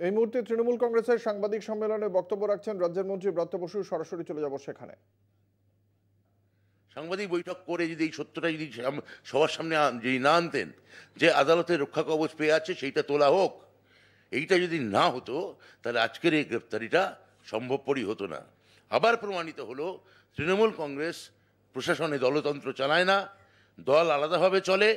এই মুহূর্তে তৃণমূল কংগ্রেসের সাংবাদিক সম্মেলনে বক্তব্য রাখছেন রাজ্যের মন্ত্রী ব্রাত্য বসু। সরাসরি চলে যাব সেখানে। সাংবাদিক বৈঠক করে যদি এই সত্যটা যদি সবার সামনে যদি না আনতেন যে আদালতের রক্ষা কবচ পেয়ে আছে সেইটা তোলা হোক, এইটা যদি না হতো তাহলে আজকের এই গ্রেপ্তারিটা সম্ভবপরই হতো না। আবার প্রমাণিত হলো তৃণমূল কংগ্রেস প্রশাসনে দলতন্ত্র চালায় না, দল আলাদাভাবে চলে,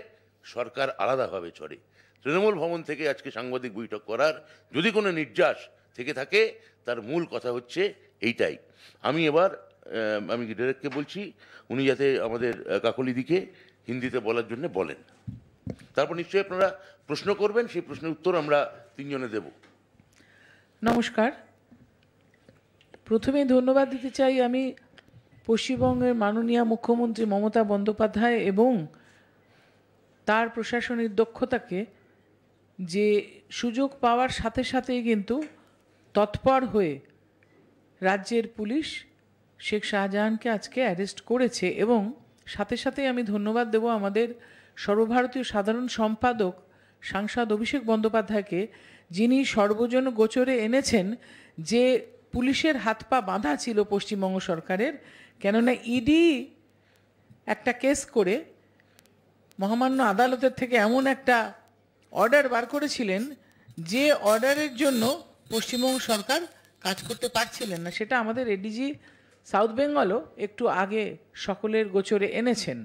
সরকার আলাদাভাবে চলে। তৃণমূল ভবন থেকে আজকে সাংবাদিক বৈঠক করার যদি কোনো নির্যাস থেকে থাকে তার মূল কথা হচ্ছে এইটাই। আমি ডিরেক্টকে বলছি উনি যাতে আমাদের কাকলিদিকে হিন্দিতে বলার জন্য বলেন, তারপর নিশ্চয়ই আপনারা প্রশ্ন করবেন, সেই প্রশ্নের উত্তর আমরা তিনজনে দেব। নমস্কার। প্রথমে ধন্যবাদ দিতে চাই আমি পশ্চিমবঙ্গের মাননীয় মুখ্যমন্ত্রী মমতা বন্দ্যোপাধ্যায় এবং তার প্রশাসনিক দক্ষতাকে, যে সুযোগ পাওয়ার সাথে সাথেই কিন্তু তৎপর হয়ে রাজ্যের পুলিশ শেখ শাহজাহানকে আজকে অ্যারেস্ট করেছে। এবং সাথে সাথেই আমি ধন্যবাদ দেব আমাদের সর্বভারতীয় সাধারণ সম্পাদক সাংসদ অভিষেক বন্দ্যোপাধ্যায়কে, যিনি সর্বজন গোচরে এনেছেন যে পুলিশের হাত পা বাঁধা ছিল পশ্চিমবঙ্গ সরকারের। কেননা ইডি একটা কেস করে মহামান্য আদালতের থেকে এমন একটা অর্ডার বার করেছিলেন যে অর্ডারের জন্য পশ্চিমবঙ্গ সরকার কাজ করতে পারছিলেন না, সেটা আমাদের এডিজি साउथ बंगालो एकटू आगे सकलेर गोचरे एनेछेन।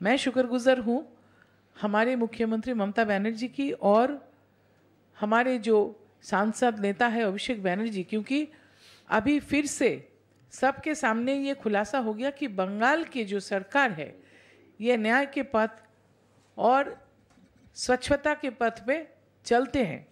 मैं शुक्रगुजार हूँ हमारे मुख्यमंत्री ममता बनर्जी की और हमारे जो सांसद नेता है अभिषेक बनर्जी, क्योंकि अभी फिर से सबके सामने ये खुलासा हो गया कि बंगाल की जो सरकार है ये न्याय के पथ और स्वच्छता के पथ पे चलते हैं।